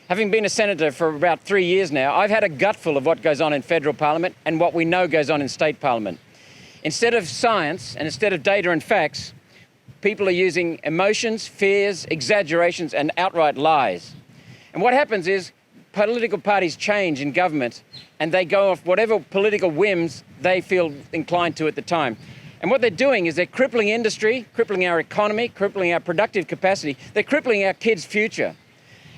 Having been a senator for about 3 years now, I've had a gutful of what goes on in federal parliament and what we know goes on in state parliament. Instead of science and instead of data and facts, people are using emotions, fears, exaggerations, and outright lies. And what happens is political parties change in government and they go off whatever political whims they feel inclined to at the time. And what they're doing is they're crippling industry, crippling our economy, crippling our productive capacity. They're crippling our kids' future.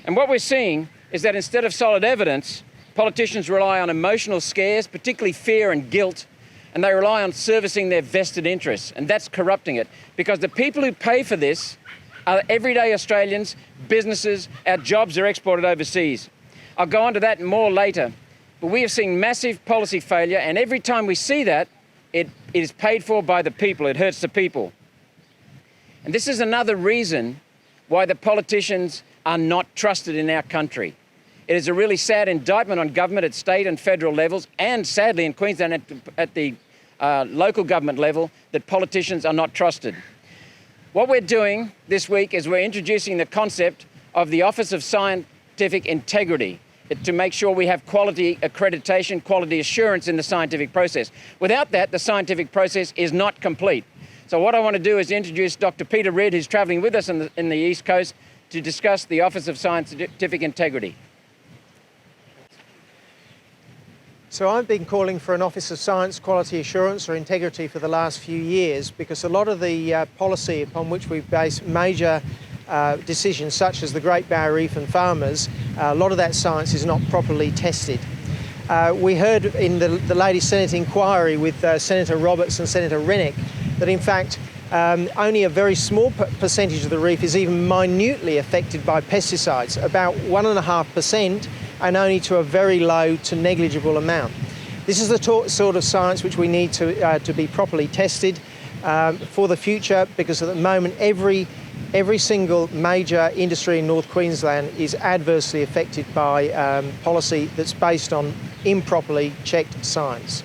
And what we're seeing is that instead of solid evidence, politicians rely on emotional scares, particularly fear and guilt, and they rely on servicing their vested interests, and that's corrupting it. Because the people who pay for this are everyday Australians, businesses, our jobs are exported overseas. I'll go on to that more later, but we have seen massive policy failure, and every time we see that, it is paid for by the people, it hurts the people. And this is another reason why the politicians are not trusted in our country. It is a really sad indictment on government at state and federal levels, and sadly in Queensland at the local government level, that politicians are not trusted. What we're doing this week is we're introducing the concept of the Office of Scientific Integrity to make sure we have quality accreditation, quality assurance in the scientific process. Without that, the scientific process is not complete. So what I want to do is introduce Dr. Peter Ridd, who's travelling with us in the East Coast, to discuss the Office of Scientific Integrity. So I've been calling for an Office of Science Quality Assurance or Integrity for the last few years because a lot of the policy upon which we've based major decisions such as the Great Barrier Reef and farmers, a lot of that science is not properly tested. We heard in the latest Senate inquiry with Senator Roberts and Senator Rennick that in fact only a very small percentage of the reef is even minutely affected by pesticides, about 1.5%, and only to a very low to negligible amount. This is the sort of science which we need to be properly tested for the future, because at the moment every single major industry in North Queensland is adversely affected by policy that's based on improperly checked science.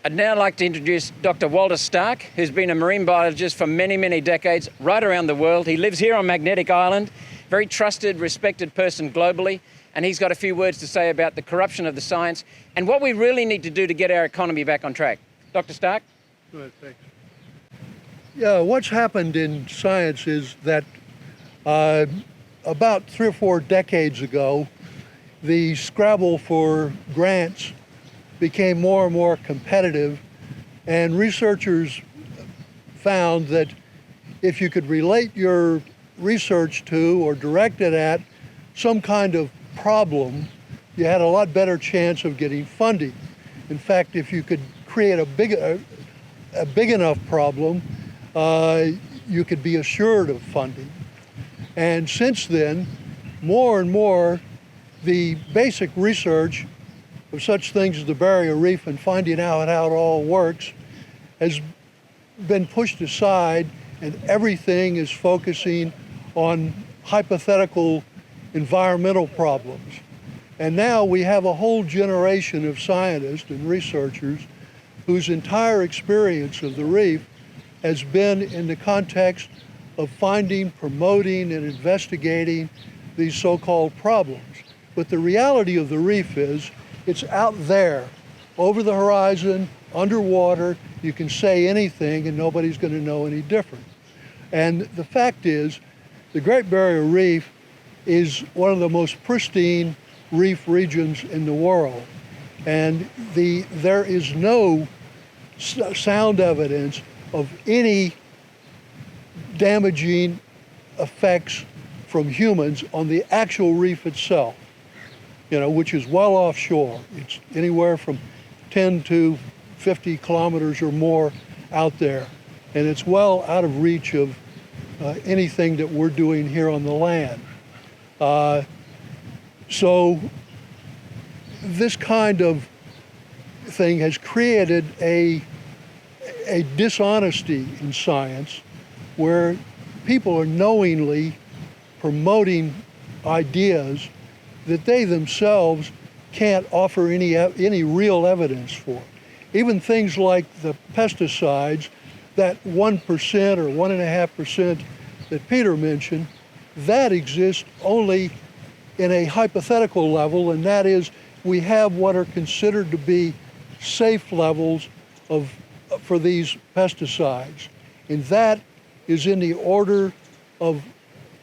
I'd now like to introduce Dr. Walter Stark, who's been a marine biologist for many, many decades, right around the world. He lives here on Magnetic Island, very trusted, respected person globally, and he's got a few words to say about the corruption of the science and what we really need to do to get our economy back on track. Dr. Stark? Go ahead, thanks. Yeah, what's happened in science is that about 3 or 4 decades ago, the scrabble for grants became more and more competitive, and researchers found that if you could relate your research to or direct it at some kind of problem, you had a lot better chance of getting funding. In fact, if you could create a big enough problem, you could be assured of funding. And since then, more and more, the basic research of such things as the barrier reef and finding out how it all works has been pushed aside, and everything is focusing on hypothetical environmental problems. And now we have a whole generation of scientists and researchers whose entire experience of the reef has been in the context of finding, promoting, and investigating these so-called problems. But the reality of the reef is it's out there, over the horizon, underwater. You can say anything and nobody's going to know any different. And the fact is, the Great Barrier Reef is one of the most pristine reef regions in the world. And there is no sound evidence of any damaging effects from humans on the actual reef itself, which is well offshore. It's anywhere from 10 to 50 kilometers or more out there. And it's well out of reach of anything that we're doing here on the land. So this kind of thing has created a dishonesty in science where people are knowingly promoting ideas that they themselves can't offer any real evidence for. Even things like the pesticides, that 1% or 1.5% that Peter mentioned, that exists only in a hypothetical level, and that is we have what are considered to be safe levels for these pesticides. And that is in the order of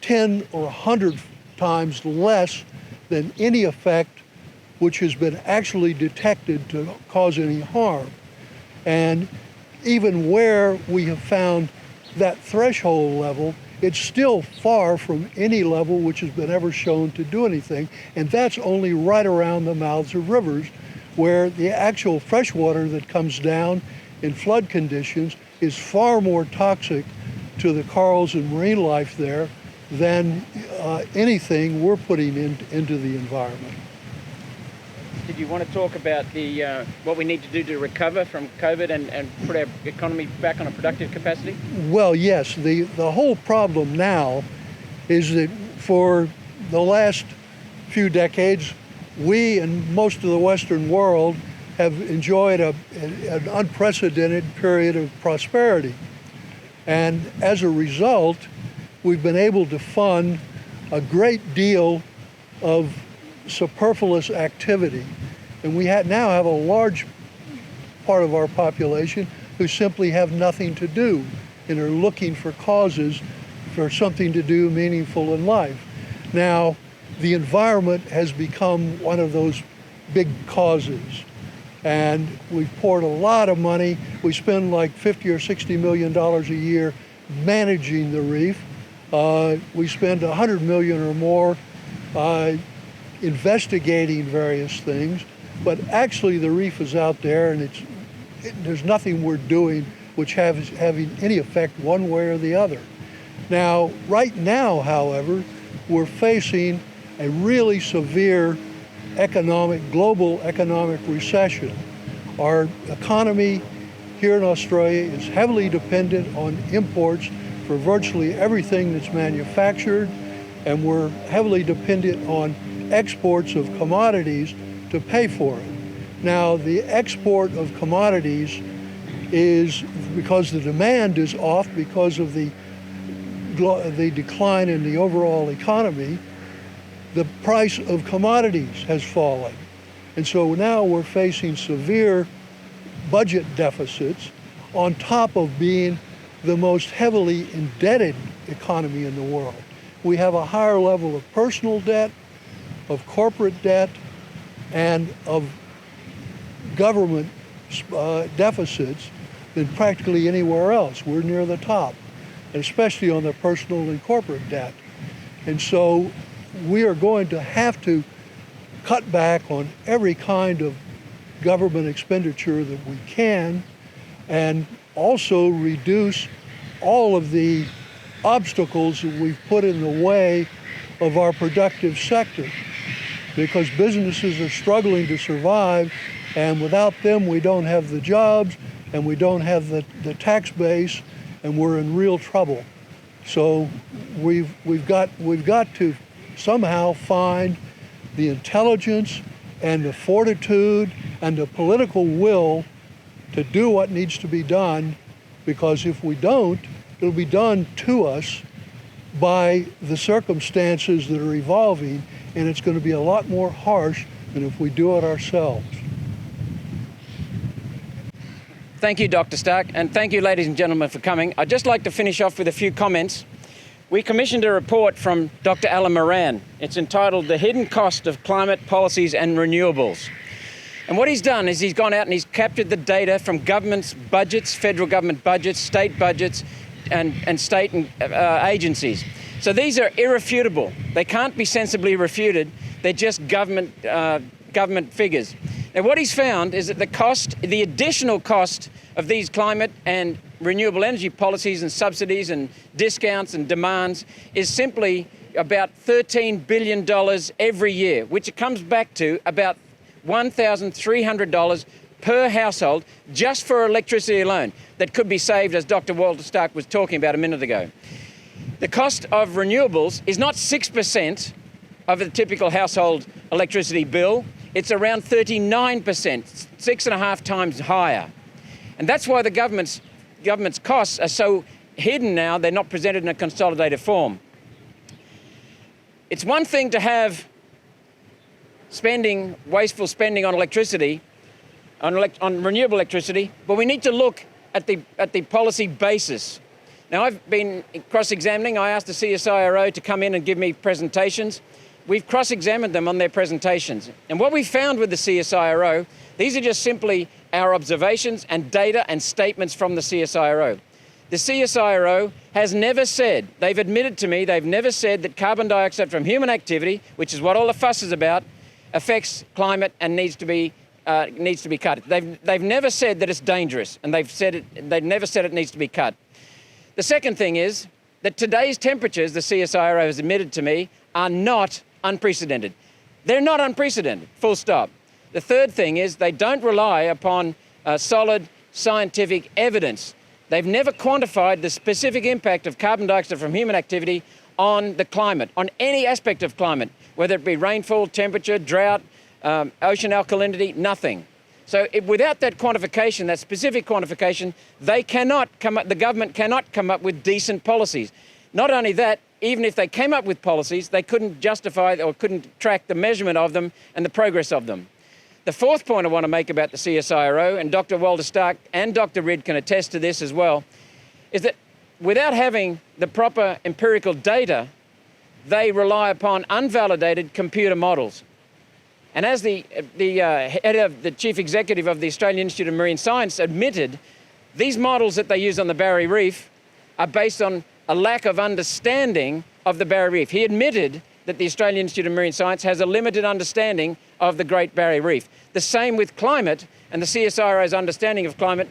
10 or 100 times less than any effect which has been actually detected to cause any harm. And even where we have found that threshold level, it's still far from any level which has been ever shown to do anything, and that's only right around the mouths of rivers, where the actual fresh water that comes down in flood conditions is far more toxic to the corals and marine life there than anything we're putting into the environment. Did you want to talk about what we need to do to recover from COVID and put our economy back on a productive capacity? Well, yes. The whole problem now is that for the last few decades, we and most of the Western world have enjoyed an unprecedented period of prosperity. And as a result, we've been able to fund a great deal of superfluous activity. And we now have a large part of our population who simply have nothing to do and are looking for causes for something to do meaningful in life. Now, the environment has become one of those big causes. And we've poured a lot of money. We spend like $50 or $60 million a year managing the reef. We spend $100 million or more investigating various things, but actually the reef is out there, and there's nothing we're doing which having any effect one way or the other. Now, right now, however, we're facing a really severe global economic recession. Our economy here in Australia is heavily dependent on imports for virtually everything that's manufactured, and we're heavily dependent on exports of commodities to pay for it. Now, the export of commodities is because the demand is off because of the decline in the overall economy. The price of commodities has fallen. And so now we're facing severe budget deficits on top of being the most heavily indebted economy in the world. We have a higher level of personal debt, of corporate debt, and of government deficits than practically anywhere else. We're near the top, and especially on the personal and corporate debt. And so we are going to have to cut back on every kind of government expenditure that we can, and also reduce all of the obstacles that we've put in the way of our productive sector, because businesses are struggling to survive, and without them we don't have the jobs and we don't have the tax base, and we're in real trouble. So we've got to somehow find the intelligence and the fortitude and the political will to do what needs to be done, because if we don't, it'll be done to us by the circumstances that are evolving, and it's going to be a lot more harsh than if we do it ourselves. Thank you, Dr. Stark, and thank you, ladies and gentlemen, for coming. I'd just like to finish off with a few comments. We commissioned a report from Dr. Alan Moran. It's entitled The Hidden Cost of Climate Policies and Renewables. And what he's done is he's gone out and he's captured the data from government's budgets, federal government budgets, state budgets, and state and, agencies. So these are irrefutable. They can't be sensibly refuted. They're just government figures. Now, what he's found is that the additional cost of these climate and renewable energy policies and subsidies and discounts and demands is simply about $13 billion every year, which comes back to about $1,300 per household just for electricity alone, that could be saved, as Dr. Walter Stark was talking about a minute ago. The cost of renewables is not 6% of the typical household electricity bill. It's around 39%, 6.5 times higher. And that's why the government's costs are so hidden now. They're not presented in a consolidated form. It's one thing to have wasteful spending on electricity, on renewable electricity, but we need to look at the policy basis. Now, I've been cross-examining. I asked the CSIRO to come in and give me presentations. We've cross-examined them on their presentations. And what we found with the CSIRO, these are just simply our observations and data and statements from the CSIRO. The CSIRO has never said, they've admitted to me, they've never said that carbon dioxide from human activity, which is what all the fuss is about, affects climate and needs to be cut. They've never said that it's dangerous, and they've never said it needs to be cut. The second thing is that today's temperatures, the CSIRO has admitted to me, are not unprecedented. They're not unprecedented, full stop. The third thing is they don't rely upon solid scientific evidence. They've never quantified the specific impact of carbon dioxide from human activity on the climate, on any aspect of climate, whether it be rainfall, temperature, drought, ocean alkalinity, nothing. So without that quantification, that specific quantification, the government cannot come up with decent policies. Not only that, even if they came up with policies, they couldn't justify or couldn't track the measurement of them and the progress of them. The fourth point I want to make about the CSIRO, and Dr. Walter Stark and Dr. Ridd can attest to this as well, is that without having the proper empirical data, they rely upon unvalidated computer models. And as the head of the chief executive of the Australian Institute of Marine Science admitted, these models that they use on the Barrier Reef are based on a lack of understanding of the Barrier Reef. He admitted that the Australian Institute of Marine Science has a limited understanding of the Great Barrier Reef. The same with climate and the CSIRO's understanding of climate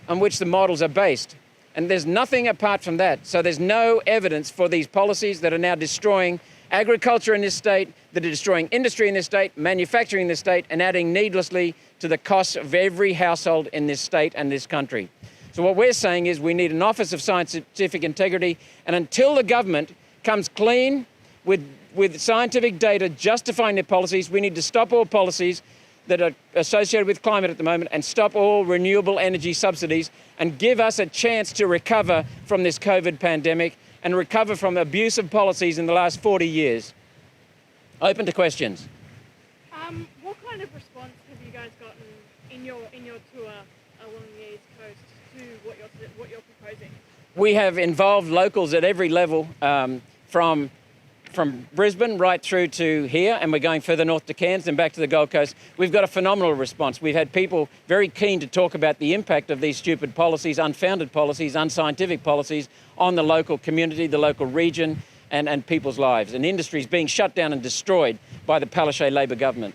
on which the models are based. And there's nothing apart from that. So there's no evidence for these policies that are now destroying agriculture in this state, that are destroying industry in this state, manufacturing in this state, and adding needlessly to the costs of every household in this state and this country. So what we're saying is we need an Office of Scientific Integrity, and until the government comes clean with scientific data justifying their policies, we need to stop all policies that are associated with climate at the moment and stop all renewable energy subsidies and give us a chance to recover from this COVID pandemic and recover from abusive policies in the last 40 years. Open to questions. What kind of response have you guys gotten in your tour along the East Coast to what you're proposing? We have involved locals at every level, from Brisbane right through to here, and we're going further north to Cairns and back to the Gold Coast. We've got a phenomenal response. We've had people very keen to talk about the impact of these stupid policies, unfounded policies, unscientific policies on the local community, the local region, and people's lives. And industries being shut down and destroyed by the Palaszczuk Labor government.